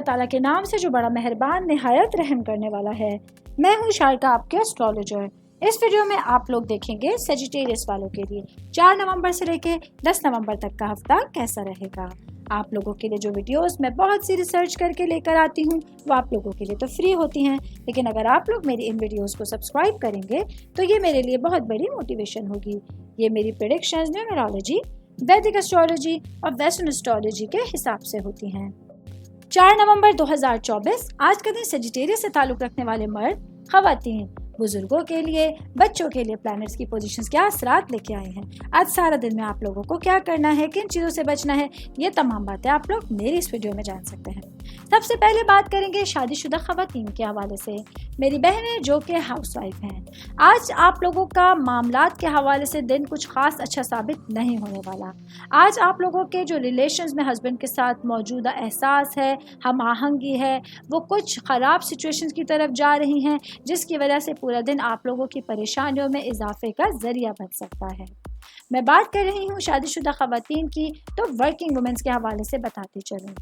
اللہ تعالیٰ کے نام سے جو بڑا مہربان نہایت رحم کرنے والا ہے۔ میں ہوں شارکا، آپ کے اسٹرالوجر۔ اس ویڈیو میں آپ لوگ دیکھیں گے سیجیٹیریس والوں کے لیے 4 نومبر سے لے کے 10 نومبر تک کا ہفتہ کیسا رہے گا۔ آپ لوگوں کے لیے جو ویڈیوز میں بہت سی ریسرچ کر کے لے کر آتی ہوں وہ آپ لوگوں کے لیے تو فری ہوتی ہیں، لیکن اگر آپ لوگ میری ان ویڈیوز کو سبسکرائب کریں گے تو یہ میرے لیے بہت بڑی موٹیویشن ہوگی۔ یہ میری پریڈکشنز نیومرولوجی، ویدک اسٹرالوجی اور ویسٹرن اسٹرالوجی کے حساب سے ہوتی ہیں۔ 4 نومبر 2024 آج کا دن سیجیٹیریس سے تعلق رکھنے والے مرد، خواتین، بزرگوں کے لیے، بچوں کے لیے پلانٹس کی پوزیشنز کیا اثرات لے کے آئے ہیں۔ آج سارا دن میں آپ لوگوں کو کیا کرنا ہے، کن چیزوں سے بچنا ہے، یہ تمام باتیں آپ لوگ میری اس ویڈیو میں جان سکتے ہیں۔ سب سے پہلے بات کریں گے شادی شدہ خواتین کے حوالے سے، میری بہنیں جو کہ ہاؤس وائف ہیں۔ آج آپ لوگوں کا معاملات کے حوالے سے دن کچھ خاص اچھا ثابت نہیں ہونے والا۔ آج آپ لوگوں کے جو ریلیشنز میں ہسبینڈ کے ساتھ موجودہ احساس ہے، ہم آہنگی ہے، وہ کچھ خراب سچویشنز کی طرف جا رہی ہیں، جس کی وجہ سے پورا دن آپ لوگوں کی پریشانیوں میں اضافے کا ذریعہ بن سکتا ہے۔ میں بات کر رہی ہوں شادی شدہ خواتین کی، تو ورکنگ وومنس کے حوالے سے بتاتی چلوں۔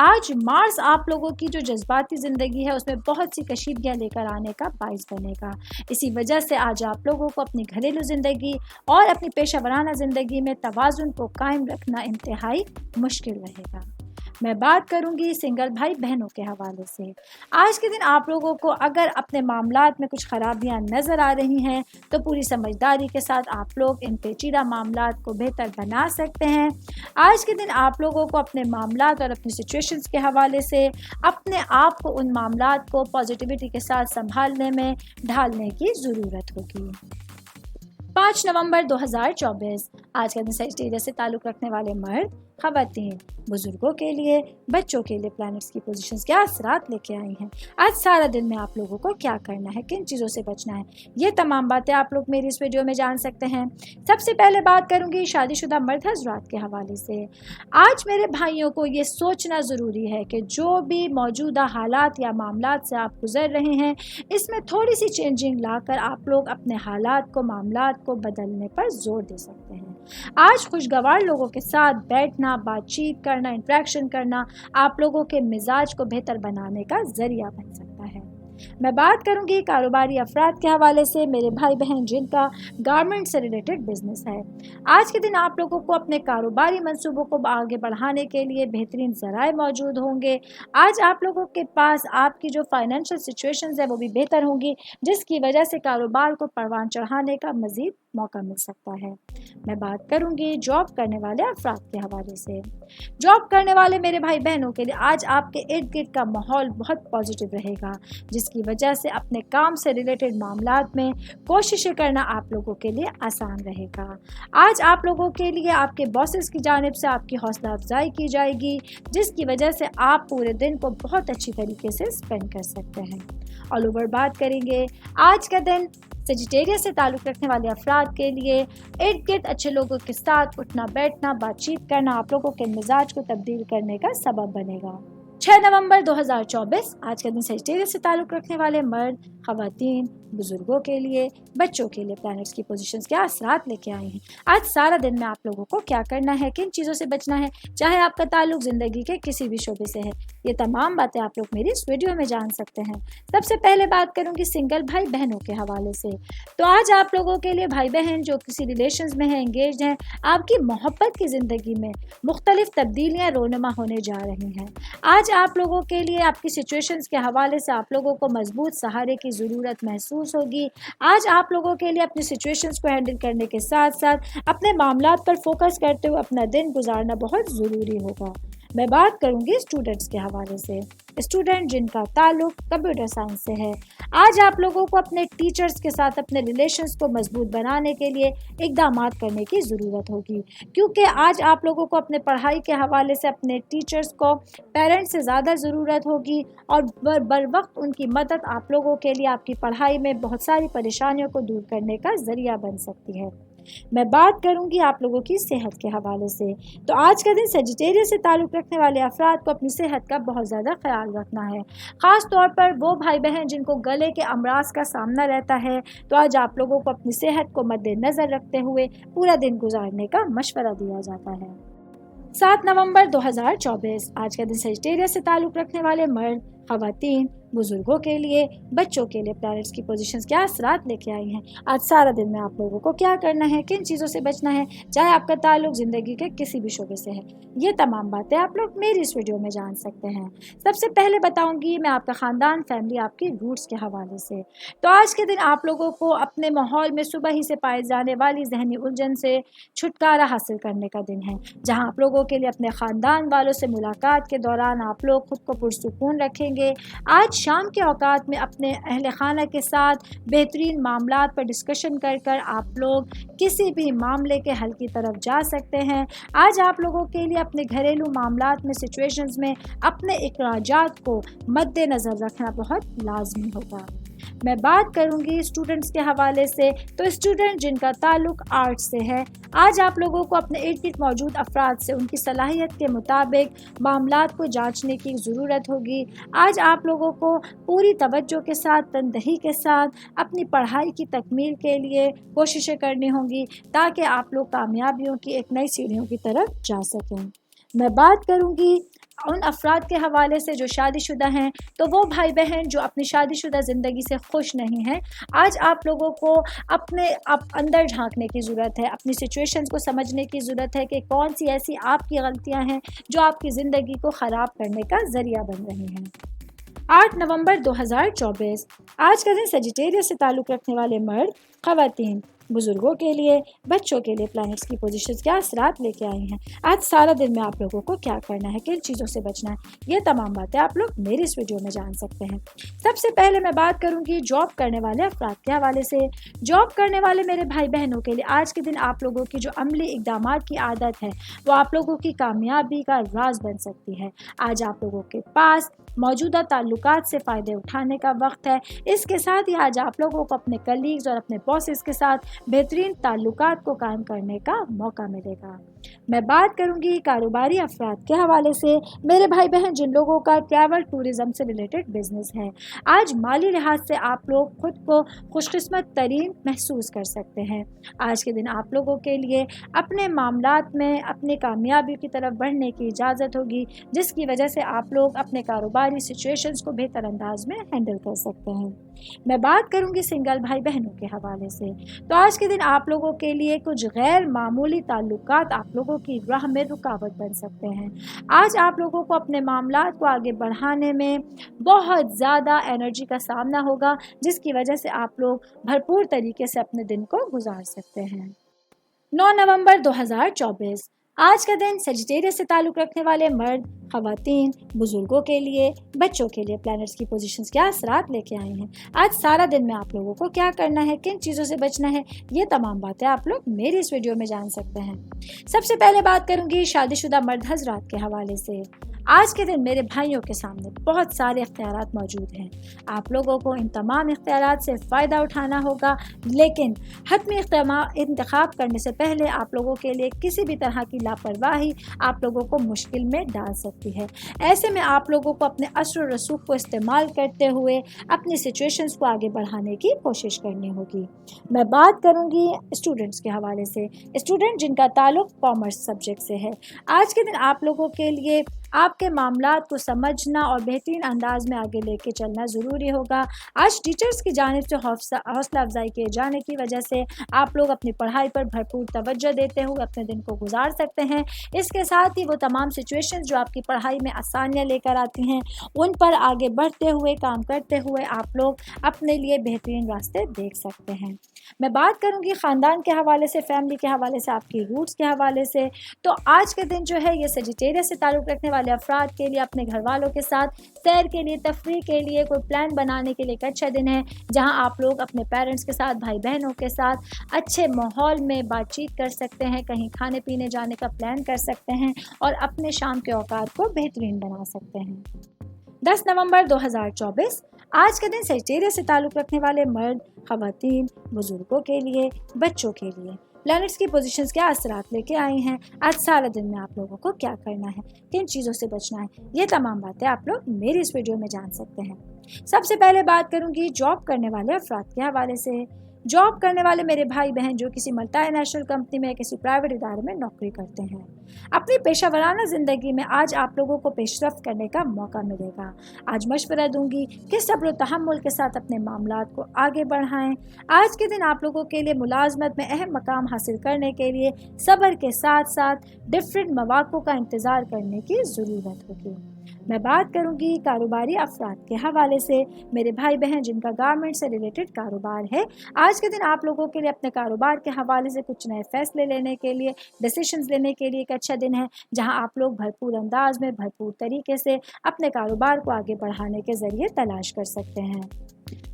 آج مارس آپ لوگوں کی جو جذباتی زندگی ہے اس میں بہت سی کشیدگیاں لے کر آنے کا باعث بنے گا۔ اسی وجہ سے آج آپ لوگوں کو اپنی گھریلو زندگی اور اپنی پیشہ ورانہ زندگی میں توازن کو قائم رکھنا انتہائی مشکل رہے گا۔ میں بات کروں گی سنگل بھائی بہنوں کے حوالے سے۔ آج کے دن آپ لوگوں کو اگر اپنے معاملات میں کچھ خرابیاں نظر آ رہی ہیں تو پوری سمجھداری کے ساتھ آپ لوگ ان پیچیدہ معاملات کو بہتر بنا سکتے ہیں۔ آج کے دن آپ لوگوں کو اپنے معاملات اور اپنی سچویشنز کے حوالے سے اپنے آپ کو ان معاملات کو پازیٹیوٹی کے ساتھ سنبھالنے میں ڈھالنے کی ضرورت ہوگی۔ 5 نومبر 2024 آج کا دن سیجیٹیریس سے تعلق رکھنے والے مرد، خواتین، بزرگوں کے لیے، بچوں کے لیے پلانٹس کی پوزیشنز کیا اثرات لے کے آئی ہیں۔ آج سارا دن میں آپ لوگوں کو کیا کرنا ہے، کن چیزوں سے بچنا ہے، یہ تمام باتیں آپ لوگ میری اس ویڈیو میں جان سکتے ہیں۔ سب سے پہلے بات کروں گی شادی شدہ مرد حضرات کے حوالے سے۔ آج میرے بھائیوں کو یہ سوچنا ضروری ہے کہ جو بھی موجودہ حالات یا معاملات سے آپ گزر رہے ہیں، اس میں تھوڑی سی چینجنگ لا کر آپ لوگ اپنے حالات کو، معاملات کو بدلنے پر زور دے سکتے ہیں۔ آج خوشگوار لوگوں کے ساتھ بیٹھنا، بات چیت کرنا، انٹریکشن کرنا آپ لوگوں کے مزاج کو بہتر بنانے کا ذریعہ بن سکتا ہے۔ میں بات کروں گی کاروباری افراد کے حوالے سے، میرے بھائی بہن جن کا گارمنٹ سے ریلیٹڈ بزنس ہے۔ آج کے دن آپ لوگوں کو اپنے کاروباری منصوبوں کو آگے بڑھانے کے لیے بہترین ذرائع موجود ہوں گے۔ آج آپ لوگوں کے پاس آپ کی جو فائنینشیل سچویشنز ہیں وہ بھی بہتر ہوں گی، جس کی وجہ سے کاروبار کو پروان چڑھانے کا مزید موقع مل سکتا ہے۔ میں بات کروں گی جاب کرنے والے افراد کے حوالے سے۔ جاب کرنے والے میرے بھائی بہنوں کے لیے آج آپ کے ارد گرد کا ماحول بہت پازیٹیو رہے گا، جس کی وجہ سے اپنے کام سے ریلیٹڈ معاملات میں کوششیں کرنا آپ لوگوں کے لیے آسان رہے گا۔ آج آپ لوگوں کے لیے آپ کے باسز کی جانب سے آپ کی حوصلہ افزائی کی جائے گی، جس کی وجہ سے آپ پورے دن کو بہت اچھی طریقے سے اسپینڈ کر سکتے ہیں۔ آل اوور بات کریں گے آج کا دن سیجیٹیریس سے تعلق رکھنے والے افراد کے لیے ارد گرد اچھے لوگوں کے ساتھ اٹھنا بیٹھنا، بات چیت کرنا آپ لوگوں کے مزاج کو تبدیل کرنے کا سبب بنے گا۔ 6 نومبر 2024 آج کا دن سیجیٹیریس سے تعلق رکھنے والے مرد، خواتین، بزرگوں کے لیے، بچوں کے لیے پلانٹس کی پوزیشنز کیا اثرات لے کے آئے ہیں۔ آج سارا دن میں آپ لوگوں کو کیا کرنا ہے، کن چیزوں سے بچنا ہے، چاہے آپ کا تعلق زندگی کے کسی بھی شعبے سے ہے، یہ تمام باتیں آپ لوگ میری اس ویڈیو میں جان سکتے ہیں۔ سب سے پہلے بات کروں گی سنگل بھائی بہنوں کے حوالے سے۔ تو آج آپ لوگوں کے لیے بھائی بہن جو کسی ریلیشنز میں ہیں، انگیجڈ ہیں، آپ کی محبت کی زندگی میں مختلف تبدیلیاں رونما ہونے جا رہی ہیں۔ آج آپ لوگوں کے لیے آپ کی سچویشنز کے حوالے سے آپ لوگوں کو مضبوط سہارے کی ضرورت محسوس ہوگی۔ آج آپ لوگوں کے لیے اپنی سچویشنز کو ہینڈل کرنے کے ساتھ ساتھ اپنے معاملات پر فوکس کرتے ہوئے اپنا دن گزارنا بہت ضروری ہوگا۔ میں بات کروں گی اسٹوڈنٹس کے حوالے سے۔ اسٹوڈنٹ جن کا تعلق کمپیوٹر سائنس سے ہے، آج آپ لوگوں کو اپنے ٹیچرز کے ساتھ اپنے ریلیشنز کو مضبوط بنانے کے لیے اقدامات کرنے کی ضرورت ہوگی، کیونکہ آج آپ لوگوں کو اپنے پڑھائی کے حوالے سے اپنے ٹیچرز کو پیرنٹس سے زیادہ ضرورت ہوگی، اور بر وقت ان کی مدد آپ لوگوں کے لیے آپ کی پڑھائی میں بہت ساری پریشانیوں کو دور کرنے کا ذریعہ بن سکتی ہے۔ میں بات کروں گی آپ لوگوں کی صحت کے حوالے سے۔ تو آج کا دن سیجیٹیریس سے تعلق رکھنے والے افراد کو اپنی صحت کا بہت زیادہ خیال رکھنا ہے، خاص طور پر وہ بھائی بہن جن کو گلے کے امراض کا سامنا رہتا ہے۔ تو آج آپ لوگوں کو اپنی صحت کو مد نظر رکھتے ہوئے پورا دن گزارنے کا مشورہ دیا جاتا ہے۔ 7 नवंबर 2024 आज का दिन सजिटेरियस से ताल्लुक़ रखने वाले मर्द, ख़वातीन, बुजुर्गों के लिए, बच्चों के लिए प्लैनेट्स की पोजीशंस क्या असरात लेके आई हैं। आज सारा दिन में आप लोगों को क्या करना है, किन चीज़ों से बचना है, चाहे आपका ताल्लुक ज़िंदगी के किसी भी शोबे से है, ये तमाम बातें आप लोग मेरी इस वीडियो में जान सकते हैं। सबसे पहले बताऊंगी मैं आपका ख़ानदान, फैमिली, आपकी रूट्स के हवाले से। तो आज के दिन आप लोगों को अपने माहौल में सुबह ही से पाई जाने वाली जहनी उलझन से छुटकारा हासिल करने का दिन है, जहाँ आप लोगों के लिए अपने ख़ानदान वालों से मुलाकात के दौरान आप लोग खुद को पुरसुकून रखेंगे। आज शाम के औकात में अपने अहले खाना के साथ बेहतरीन मामलात पर डिस्कशन कर कर आप लोग किसी भी मामले के हल की तरफ जा सकते हैं। आज आप लोगों के लिए अपने घरेलू मामलात में, सिचुएशंस में अपने इखराजात को मद्देनज़र रखना बहुत लाजमी होगा। मैं बात करूंगी स्टूडेंट्स के हवाले से। तो स्टूडेंट जिनका ताल्लुक आर्ट से है, आज आप लोगों को अपने इर्द गिर्द मौजूद अफराद से उनकी सलाहियत के मुताबिक मामलात को जांचने की ज़रूरत होगी। आज आप लोगों को पूरी तवज्जो के साथ, तनदही के साथ अपनी पढ़ाई की तकमील के लिए कोशिशें करनी होंगी, ताकि आप लोग कामयाबियों की एक नई सीढ़ियों की तरफ जा सकें। मैं बात करूंगी उन अफराद के हवाले से जो शादीशुदा हैं, तो वो भाई बहन जो अपनी शादीशुदा ज़िंदगी से खुश नहीं हैं, आज आप लोगों को अपने अंदर झांकने की ज़रूरत है, अपनी सिचुएशंस को समझने की ज़रूरत है कि कौन सी ऐसी आपकी गलतियां हैं जो आपकी ज़िंदगी को ख़राब करने का ज़रिया बन रही हैं। 8 नवंबर 2024 आज का दिन सजिटेरियस से ताल्लुक़ रखने वाले मर्द, ख़वातीन, बुजुर्गों के लिए, बच्चों के लिए प्लैनेट्स की पोजीशंस क्या असरात लेके आई हैं। आज सारा दिन में आप लोगों को क्या करना है, किन चीज़ों से बचना है, ये तमाम बातें आप लोग मेरी इस वीडियो में जान सकते हैं। सबसे पहले मैं बात करूंगी जॉब करने वाले अफराद के हवाले से। जॉब करने वाले मेरे भाई बहनों के लिए आज के दिन आप लोगों की जो अमली इक़दामात की आदत है, वो आप लोगों की कामयाबी का राज बन सकती है। आज आप लोगों के पास मौजूदा ताल्लुकात से फ़ायदे उठाने का वक्त है। इसके साथ ही आज आप लोगों को अपने कलीग्स और अपने बॉसेस के साथ बेहतरीन ताल्लुकात को कायम करने का मौका मिलेगा। मैं बात करूंगी कारोबारी अफराद के हवाले से। मेरे भाई बहन जिन लोगों का ट्रैवल टूरिज़म से रिलेटेड बिजनेस है, आज माली लिहाज से आप लोग खुद को खुशकिस्मत तरीन महसूस कर सकते हैं। आज के दिन आप लोगों के लिए अपने मामलात में अपनी कामयाबी की तरफ बढ़ने की इजाज़त होगी, जिसकी वजह से आप लोग अपने कारोबारी सिचुएशंस को बेहतर अंदाज में हैंडल कर सकते हैं। मैं बात करूंगी सिंगल भाई बहनों के हवाले से। तो आज के दिन आप लोगों के लिए कुछ गैर मामूली ताल्लुकात आप लोगों की राह में रुकावट बन सकते हैं। आज आप लोगों को अपने मामलात को आगे बढ़ाने में बहुत ज़्यादा एनर्जी का सामना होगा, जिसकी वजह से आप लोग भरपूर तरीके से अपने दिन को गुजार सकते हैं। 9 नवंबर 2024 आज का दिन सजिटेरियस से ताल्लुक़ रखने वाले मर्द, ख़वातीन, बुजुर्गों के लिए, बच्चों के लिए प्लैनेट्स की पोजीशंस क्या असरात लेके आई हैं। आज सारा दिन में आप लोगों को क्या करना है, किन चीज़ों से बचना है, ये तमाम बातें आप लोग मेरी इस वीडियो में जान सकते हैं। सबसे पहले बात करूंगी शादीशुदा मर्द हजरात के हवाले से। आज के दिन मेरे भाइयों के सामने बहुत सारे इख्तियारात मौजूद हैं। आप लोगों को इन तमाम इख्तियारात से फ़ायदा उठाना होगा, लेकिन हतमी इंतखाब करने से पहले आप लोगों के लिए किसी भी तरह की लापरवाही आप लोगों को मुश्किल में डाल सकती है। ऐसे में आप लोगों को अपने असर और रसूख को इस्तेमाल करते हुए अपनी सिचुएशंस को आगे बढ़ाने की कोशिश करनी होगी। मैं बात करूंगी स्टूडेंट्स के हवाले से। स्टूडेंट जिनका ताल्लुक कॉमर्स सब्जेक्ट से है, आज के दिन आप लोगों के लिए आपके मामलात को समझना और बेहतरीन अंदाज में आगे लेके चलना ज़रूरी होगा। आज टीचर्स की जानिब से हौसला अफजाई किए जाने की वजह से आप लोग अपनी पढ़ाई पर भरपूर तवज्जो देते हुए अपने दिन को गुजार सकते हैं। इसके साथ ही वो तमाम सिचुएशंस जो आपकी पढ़ाई में आसानियाँ लेकर आती हैं, उन पर आगे बढ़ते हुए, काम करते हुए आप लोग अपने लिए बेहतरीन रास्ते देख सकते हैं। मैं बात करूंगी ख़ानदान के हवाले से, फैमिली के हवाले से, आपकी रूट्स के हवाले से। तो आज के दिन जो है ये सजिटेरियस से ताल्लुक़ रखने वाले अफराद के लिए अपने घर वालों के साथ सैर के लिए, तफरीह के लिए, कोई प्लान बनाने के लिए एक अच्छा दिन है, जहां आप लोग अपने पेरेंट्स के साथ, भाई बहनों के साथ अच्छे माहौल में बातचीत कर सकते हैं, कहीं खाने पीने जाने का प्लान कर सकते हैं और अपने शाम के औकात को बेहतरीन बना सकते हैं। 10 नवंबर 2024 आज के दिन सजिटेरियस से ताल्लुक़ रखने वाले मर्द, ख़वातीन, बुजुर्गों के लिए, बच्चों के लिए प्लैनेट्स की पोजीशंस क्या असरात लेके आई हैं। आज सारा दिन में आप लोगों को क्या करना है, किन चीज़ों से बचना है, ये तमाम बातें आप लोग मेरी इस वीडियो में जान सकते हैं। सबसे पहले बात करूंगी जॉब करने वाले अफराद के हवाले से। जॉब करने वाले मेरे भाई बहन जो किसी मल्टीनेशनल कंपनी में या किसी प्राइवेट इदारे में नौकरी करते हैं। अपनी पेशावराना ज़िंदगी में आज आप लोगों को पेशरफ्त करने का मौका मिलेगा। आज मशवरा दूंगी कि सब्र और तहम्मुल के साथ अपने मामलात को आगे बढ़ाएं। आज के दिन आप लोगों के लिए मुलाजमत में अहम मकाम हासिल करने के लिए सब्र के साथ साथ डिफरेंट मौक़ों का इंतज़ार करने की ज़रूरत होगी। मैं बात करूंगी कारोबारी अफराद के हवाले से। मेरे भाई बहन जिनका गारमेंट से रिलेटेड कारोबार है, आज के दिन आप लोगों के लिए अपने कारोबार के हवाले से कुछ नए फैसले लेने के लिए, डिसीशंस लेने के लिए एक अच्छा दिन है, जहां आप लोग भरपूर अंदाज में, भरपूर तरीके से अपने कारोबार को आगे बढ़ाने के ज़रिए तलाश कर सकते हैं।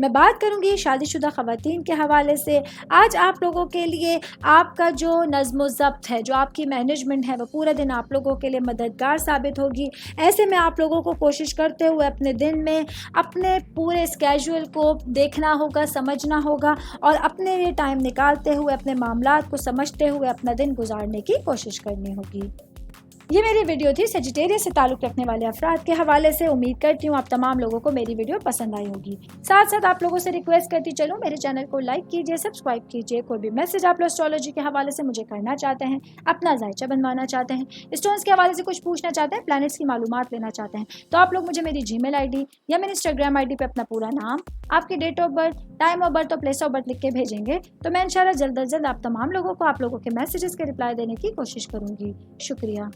मैं बात करूंगी शादीशुदा ख़वातीन के हवाले से। आज आप लोगों के लिए आपका जो नज़्म ज़ब्त है, जो आपकी मैनेजमेंट है, वो पूरा दिन आप लोगों के लिए मददगार साबित होगी। ऐसे में आप लोगों को कोशिश करते हुए अपने दिन में अपने पूरे स्केड्यूल को देखना होगा, समझना होगा और अपने लिए टाइम निकालते हुए अपने मामलात को समझते हुए अपना दिन गुजारने की कोशिश करनी होगी। ये मेरी वीडियो थी सेजिटेरियस से ताल्लुक़ रखने वाले अफराद के हवाले से। उम्मीद करती हूँ आप तमाम लोगों को मेरी वीडियो पसंद आई होगी। साथ साथ आप लोगों से रिक्वेस्ट करती चलूँ, मेरे चैनल को लाइक कीजिए, सब्सक्राइब कीजिए। कोई भी मैसेज आप लोग एस्ट्रोलॉजी के हवाले से मुझे करना चाहते हैं, अपना जायचा बनवाना चाहते हैं, स्टोन्स के हवाले से कुछ पूछना चाहते हैं, प्लैनेट्स की मालूमात लेना चाहते हैं, तो आप लोग मुझे मेरी जीमेल ID या मेरी इंस्टाग्राम ID पर अपना पूरा नाम, आपकी date of birth, time of birth और प्लेस ऑफ बर्थ लिख के भेजेंगे तो मैं इंशाल्लाह जल्द अज जल्द आप तमाम लोगों को आप लोगों के मैसेजेस के रिप्लाई देने की कोशिश करूँगी। शुक्रिया।